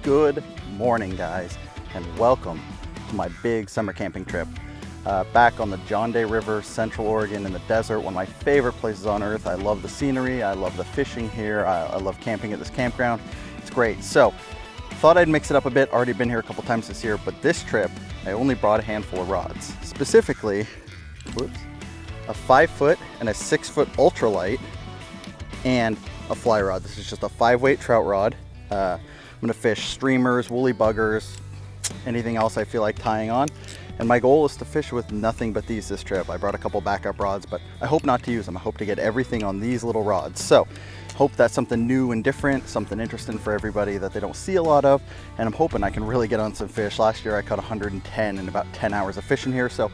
Good morning, guys, and welcome to my big summer camping trip. Back on the John Day River, Central Oregon in the desert, one of my favorite places on earth. I love the scenery, I love the fishing here, I love camping at this campground. It's great. So, thought I'd mix it up a bit. Already been here a couple times this year, but this trip, I only brought a handful of rods. Specifically, a 5-foot and a 6-foot ultralight, and a fly rod. This is just a 5-weight trout rod. I'm gonna fish streamers, woolly buggers, anything else I feel like tying on. And my goal is to fish with nothing but these this trip. I brought a couple backup rods, but I hope not to use them. I hope to get everything on these little rods. So, hope that's something new and different, something interesting for everybody that they don't see a lot of. And I'm hoping I can really get on some fish. Last year I caught 110 in about 10 hours of fishing here. So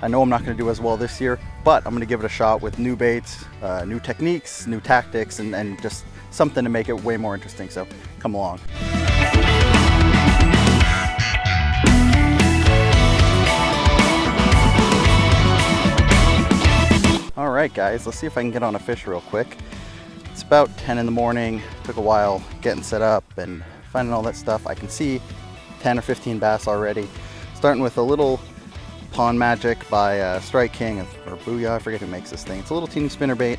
I know I'm not gonna do as well this year, but I'm gonna give it a shot with new baits, new techniques, new tactics, and just something to make it way more interesting. So come along. All right, guys, let's see if I can get on a fish real quick. It's about 10 in the morning. Took a while getting set up and finding all that stuff. I can see 10 or 15 bass already. Starting with a little Pond Magic by Strike King or Booyah, I forget who makes this thing. It's a little teeny spinner bait.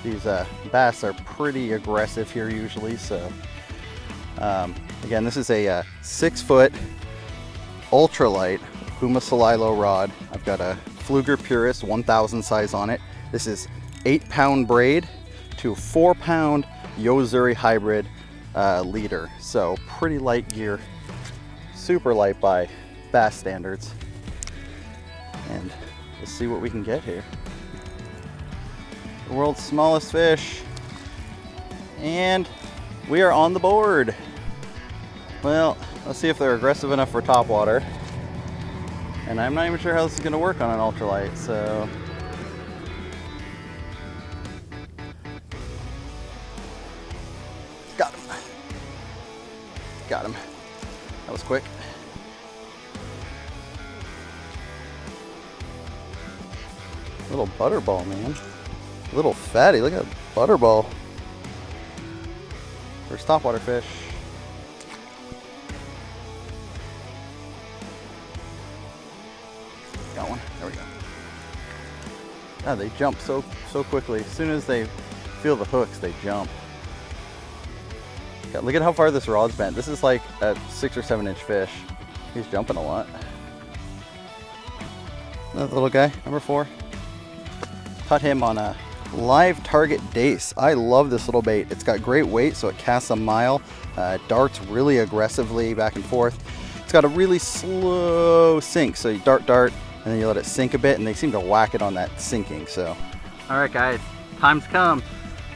These bass are pretty aggressive here usually. So again, this is a 6-foot ultralight Okuma Celilo rod. I've got a Pfleuger Purist 1000 size on it. This is 8-pound braid to 4-pound YoZuri hybrid leader. So pretty light gear, super light by bass standards. And let's see what we can get here. The world's smallest fish. And we are on the board. Well, let's see if they're aggressive enough for topwater. And I'm not even sure how this is gonna work on an ultralight, so. Got him. Got him. That was quick. Little butterball, man. Little fatty, look at that butterball. First topwater fish. Got one, there we go. God, they jump so quickly. As soon as they feel the hooks, they jump. God, look at how far this rod's bent. This is like a 6 or 7 inch fish. He's jumping a lot. That little guy, number 4. Caught him on a Livetarget Dace. I love this little bait. It's got great weight, so it casts a mile. It darts really aggressively back and forth. It's got a really slow sink, so you dart, and then you let it sink a bit, and they seem to whack it on that sinking, so. All right, guys, time's come.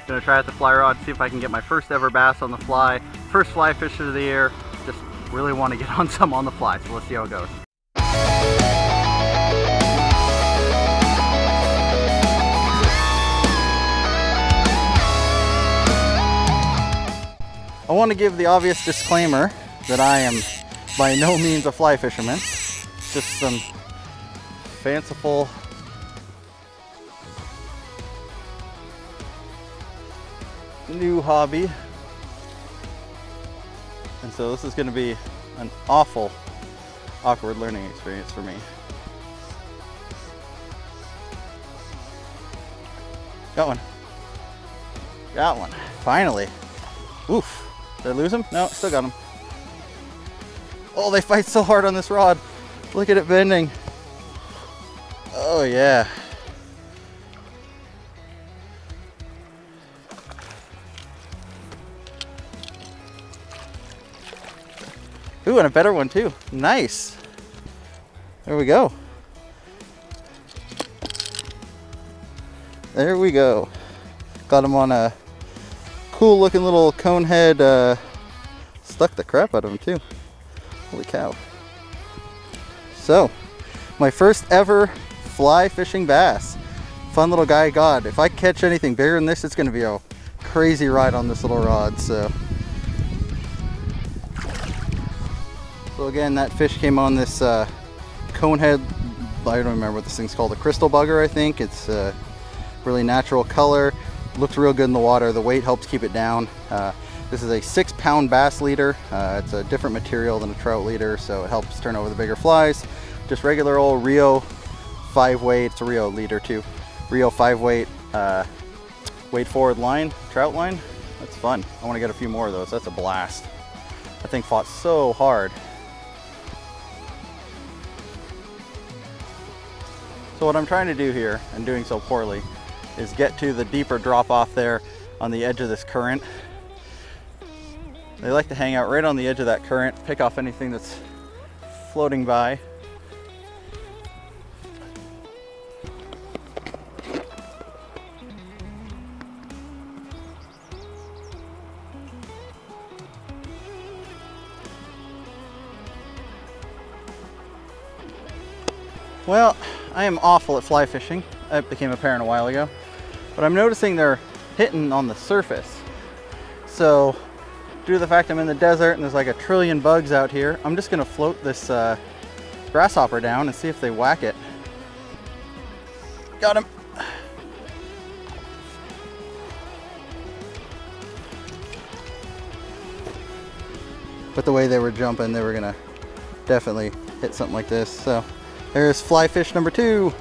Gonna try out the fly rod, see if I can get my first ever bass on the fly. First fly fish of the year. Just really want to get on some on the fly, so let's see how it goes. I want to give the obvious disclaimer that I am by no means a fly fisherman. It's just some fanciful new hobby. And so this is going to be an awkward learning experience for me. Got one. Got one. Finally. Oof. Did I lose him? No, still got him. Oh, they fight so hard on this rod. Look at it bending. Oh, yeah. Ooh, and a better one too. Nice. There we go. There we go. Got him on a cool looking little Conehead. Stuck the crap out of him too. Holy cow. So, my first ever fly fishing bass. Fun little guy. God, if I catch anything bigger than this, it's going to be a crazy ride on this little rod. So again, that fish came on this Conehead. I don't remember what this thing's called. A crystal bugger, I think. It's really natural color. Looks real good in the water. The weight helps keep it down. This is a 6-pound bass leader. It's a different material than a trout leader, so it helps turn over the bigger flies. Just regular old Rio 5-weight, it's a Rio leader too. Rio 5-weight weight forward line, trout line. That's fun. I want to get a few more of those. That's a blast. That thing fought so hard. So what I'm trying to do here, and doing so poorly, is get to the deeper drop off there on the edge of this current. They like to hang out right on the edge of that current, pick off anything that's floating by. Well, I am awful at fly fishing. That became apparent a while ago. But I'm noticing they're hitting on the surface. So, due to the fact I'm in the desert and there's like a trillion bugs out here, I'm just gonna float this grasshopper down and see if they whack it. Got him. But the way they were jumping, they were gonna definitely hit something like this. So there's fly fish number 2.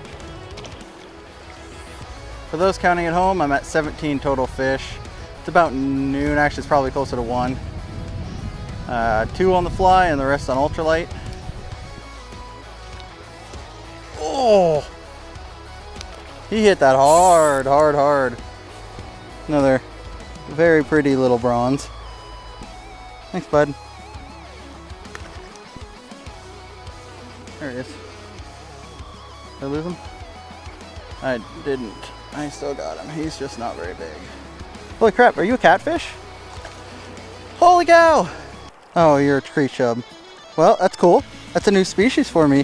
For those counting at home, I'm at 17 total fish. It's about noon, actually it's probably closer to 1. 2 on the fly and the rest on ultralight. Oh! He hit that hard, hard, hard. Another very pretty little bronze. Thanks, bud. There he is. Did I lose him? I didn't. I still got him. He's just not very big. Holy crap, are you a catfish? Holy cow! Oh, you're a tree chub. Well, that's cool. That's a new species for me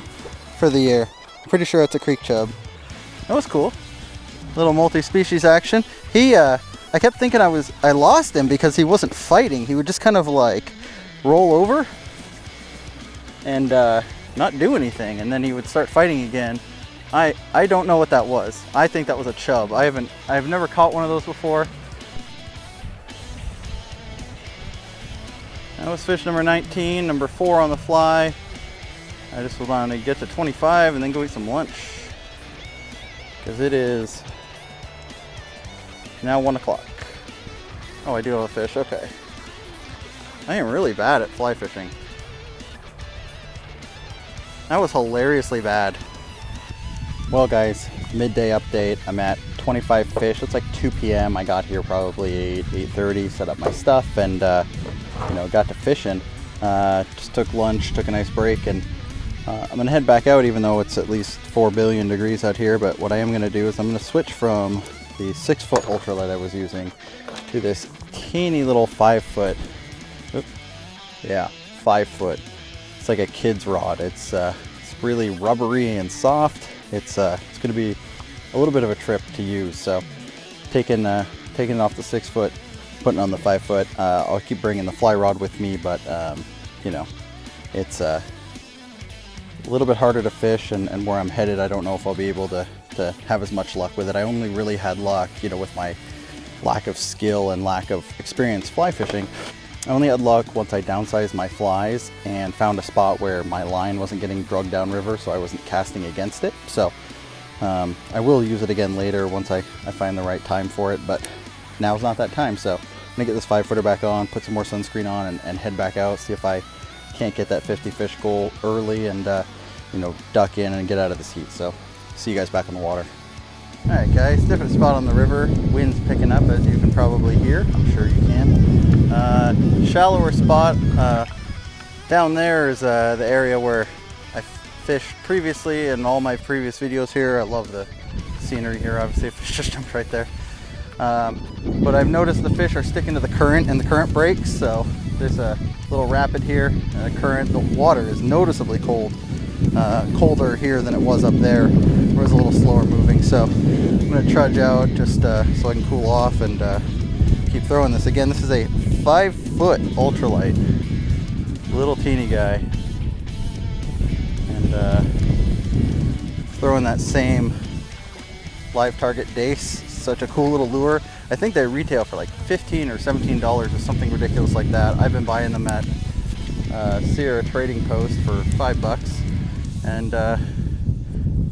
for the year. I'm pretty sure it's a creek chub. That was cool. Little multi-species action. I kept thinking I lost him because he wasn't fighting. He would just kind of like roll over and not do anything, and then he would start fighting again. I don't know what that was. I think that was a chub. I've never caught one of those before. That was fish number 19, number 4 on the fly. I just want to get to 25 and then go eat some lunch, because it is now 1 o'clock. Oh, I do have a fish. Okay. I am really bad at fly fishing. That was hilariously bad. Well guys, midday update. I'm at 25 fish. It's like 2 p.m. I got here probably 8:30, set up my stuff, and got to fishing. Just took lunch, took a nice break, and I'm gonna head back out even though it's at least 4 billion degrees out here. But what I am gonna do is I'm gonna switch from the 6-foot ultralight I was using to this teeny little 5-foot. Yeah, 5-foot. It's like a kid's rod. It's really rubbery and soft. It's going to be a little bit of a trip to use. So taking it off the 6-foot, putting on the 5-foot. I'll keep bringing the fly rod with me, but it's a little bit harder to fish, and where I'm headed, I don't know if I'll be able to have as much luck with it. I only really had luck, with my lack of skill and lack of experience fly fishing. I only had luck once I downsized my flies and found a spot where my line wasn't getting drugged downriver, so I wasn't casting against it. So I will use it again later once I find the right time for it, but now's not that time. So I'm gonna get this 5-footer back on, put some more sunscreen on, and head back out, see if I can't get that 50 fish goal early and duck in and get out of this heat. So see you guys back on the water. All right guys, different spot on the river. Wind's picking up, as you can probably hear. I'm sure you can. Shallower spot. Down there is the area where I fished previously in all my previous videos here. I love the scenery here. Obviously, a fish just jumped right there. But I've noticed the fish are sticking to the current, and the current breaks. So there's a little rapid here, and the current. The water is noticeably cold. Colder here than it was up there. It was a little slower moving, so I'm going to trudge out just so I can cool off and keep throwing this. Again, this is a 5-foot ultralight, little teeny guy, and throwing that same Livetarget Dace such a cool little lure. I think they retail for like $15 or $17 or something ridiculous like that. I've been buying them at Sierra Trading Post for $5, and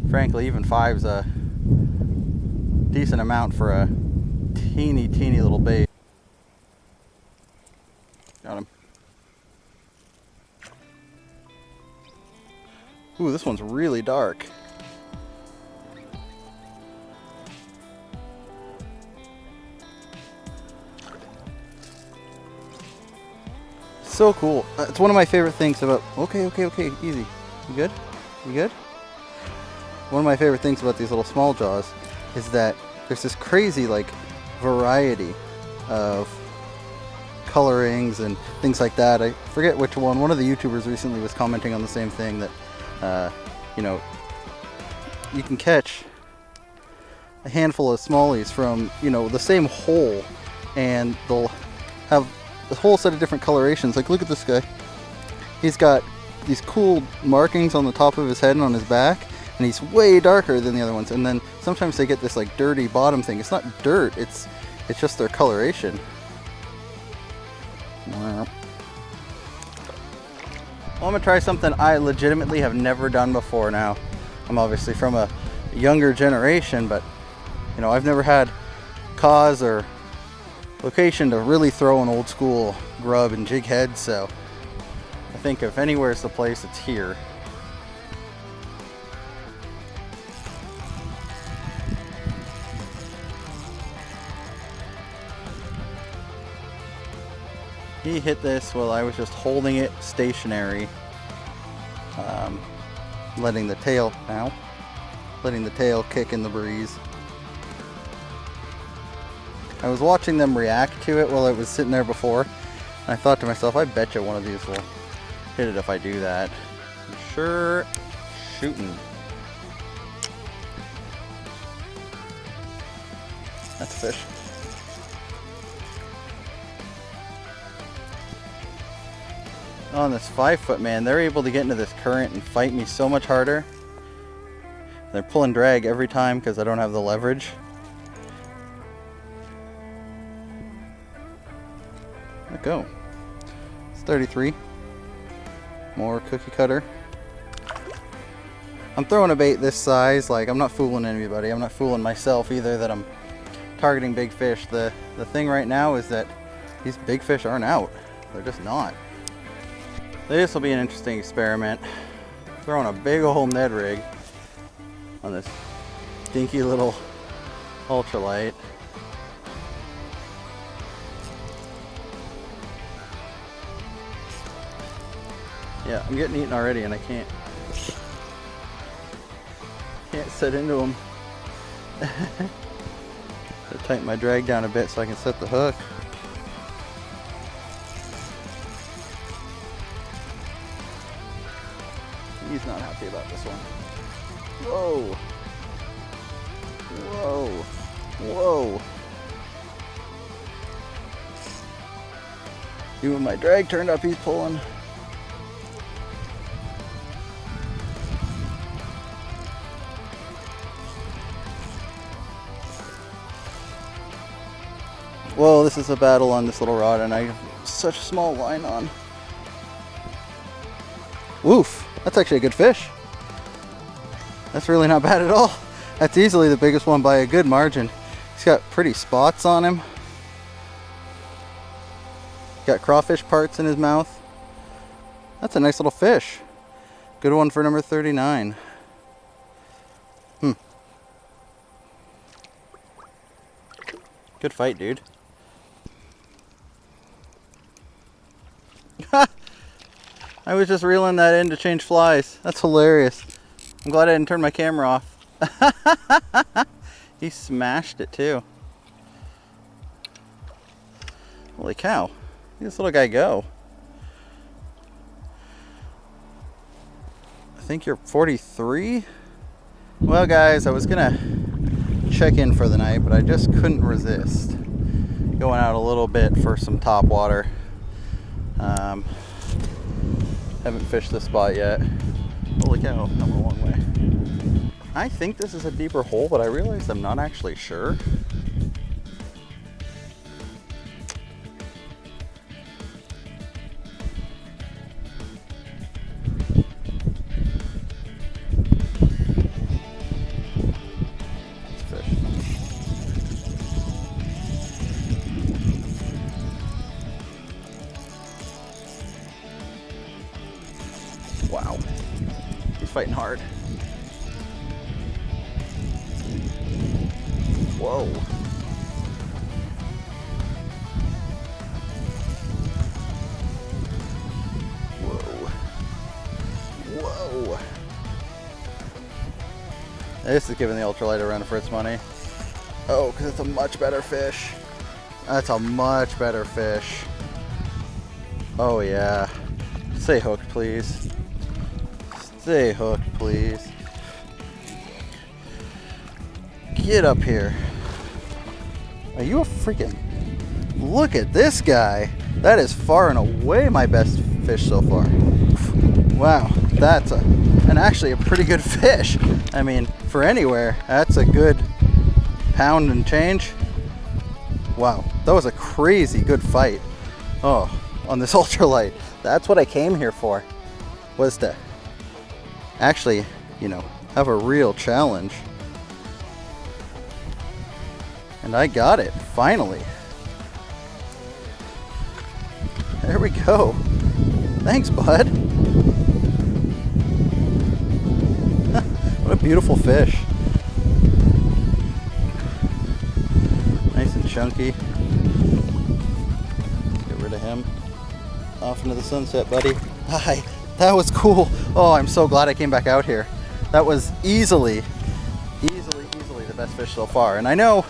frankly, even $5's a decent amount for a teeny little bait. Got him. Ooh, this one's really dark. So cool. It's one of my favorite things about... Okay, easy. You good? You good? One of my favorite things about these little small jaws is that there's this crazy, like, variety of colorings and things like that. I forget which one. One of the YouTubers recently was commenting on the same thing, that, you know, you can catch a handful of smallies from, you know, the same hole, and they'll have a whole set of different colorations. Like, look at this guy. He's got these cool markings on the top of his head and on his back, and he's way darker than the other ones. And then sometimes they get this like dirty bottom thing. It's not dirt, it's just their coloration. Well, I'm gonna try something I legitimately have never done before. Now, I'm obviously from a younger generation, but you know, I've never had cause or location to really throw an old school grub and jighead, so I think if anywhere's the place, it's here. He hit this while I was just holding it stationary, letting the tail kick in the breeze. I was watching them react to it while it was sitting there before, and I thought to myself, I bet you one of these will hit it if I do that. I'm sure shooting. That's a fish. On this 5-foot, man, they're able to get into this current and fight me so much harder. They're pulling drag every time because I don't have the leverage. Let go. It's 33. More cookie cutter. I'm throwing a bait this size. Like, I'm not fooling anybody. I'm not fooling myself either that I'm targeting big fish. The thing right now is that these big fish aren't out. They're just not. This will be an interesting experiment. Throwing a big old Ned rig on this dinky little ultralight. Yeah, I'm getting eaten already, and I can't set into them. To tighten my drag down a bit so I can set the hook. He's not happy about this one. Whoa! Whoa! Whoa! Even my drag turned up, he's pulling. Whoa, this is a battle on this little rod, and I have such a small line on. Oof, that's actually a good fish. That's really not bad at all. That's easily the biggest one by a good margin. He's got pretty spots on him. Got crawfish parts in his mouth. That's a nice little fish. Good one for number 39. Good fight, dude. I was just reeling that in to change flies. That's hilarious. I'm glad I didn't turn my camera off. He smashed it too. Holy cow. Look at this little guy go. I think you're 43? Well guys, I was gonna check in for the night, but I just couldn't resist going out a little bit for some top water. Haven't fished this spot yet. Holy cow, I'm a long way. I think this is a deeper hole, but I realized I'm not actually sure. Wow, he's fighting hard. Whoa. Whoa. Whoa. This is giving the ultralight a run for its money. Oh, because it's a much better fish. That's a much better fish. Oh yeah. Stay hooked, please. Stay hooked, please. Get up here. Are you a freaking... Look at this guy. That is far and away my best fish so far. Wow, that's actually a pretty good fish. I mean, for anywhere, that's a good pound and change. Wow, that was a crazy good fight. Oh, on this ultralight. That's what I came here for, was to actually, you know, have a real challenge. And I got it, finally. There we go. Thanks, bud. What a beautiful fish. Nice and chunky. Let's get rid of him. Off into the sunset, buddy. Hi, that was cool. Oh, I'm so glad I came back out here. That was easily the best fish so far. And I know,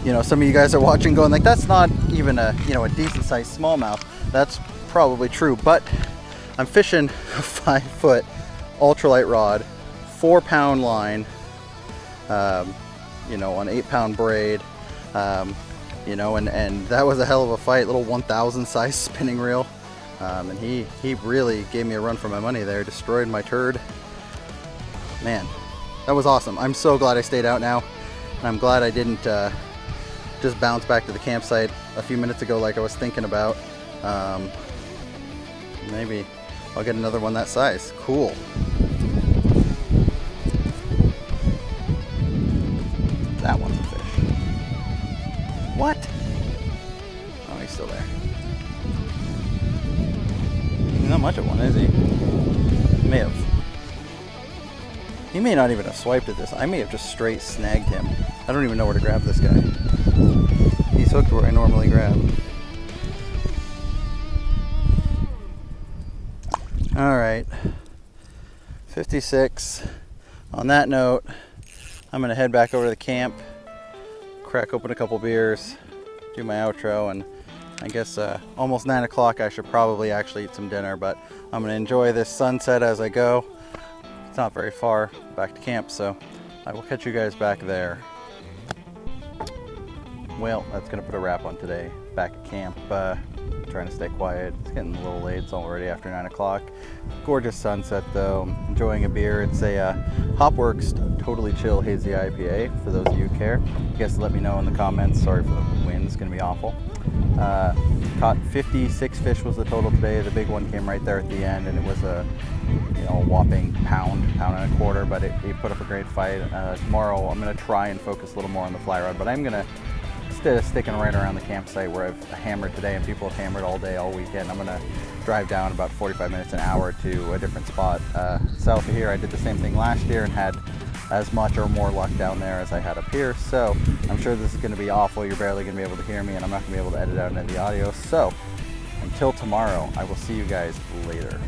you know, some of you guys are watching going like, that's not even a, you know, a decent sized smallmouth. That's probably true, but I'm fishing a 5-foot ultralight rod, 4-pound line, you know, on 8-pound braid, you know, and that was a hell of a fight. Little 1,000 size spinning reel, and he really gave me a run for my money there. Destroyed my turd. Man, that was awesome. I'm so glad I stayed out now, and I'm glad I didn't just bounce back to the campsite a few minutes ago like I was thinking about. Maybe I'll get another one that size. Cool. That one's a fish. What? Oh, he's still there. He's not much of one, is he? He may not even have swiped at this. I may have just straight snagged him. I don't even know where to grab this guy. He's hooked where I normally grab. All right, 56. On that note, I'm gonna head back over to the camp, crack open a couple beers, do my outro, and I guess almost 9 o'clock I should probably actually eat some dinner, but I'm gonna enjoy this sunset as I go. It's not very far back to camp, so I will catch you guys back there. Well, that's gonna put a wrap on today. Back at camp, trying to stay quiet. It's getting a little late. It's already after 9 o'clock. Gorgeous sunset though. Enjoying a beer. It's a Hopworks Totally Chill Hazy IPA, for those of you who care. You guys let me know in the comments. Sorry for the wind. It's gonna be awful. Caught 56 fish was the total today. The big one came right there at the end, and it was a, you know, whopping pound and a quarter, but it put up a great fight. Tomorrow I'm gonna try and focus a little more on the fly rod, but I'm gonna, instead of sticking right around the campsite where I've hammered today and people have hammered all day, all weekend, I'm gonna drive down about 45 minutes, an hour to a different spot. South of here, I did the same thing last year and had as much or more luck down there as I had up here. So I'm sure this is gonna be awful. You're barely gonna be able to hear me, and I'm not gonna be able to edit out any of the audio. So until tomorrow, I will see you guys later.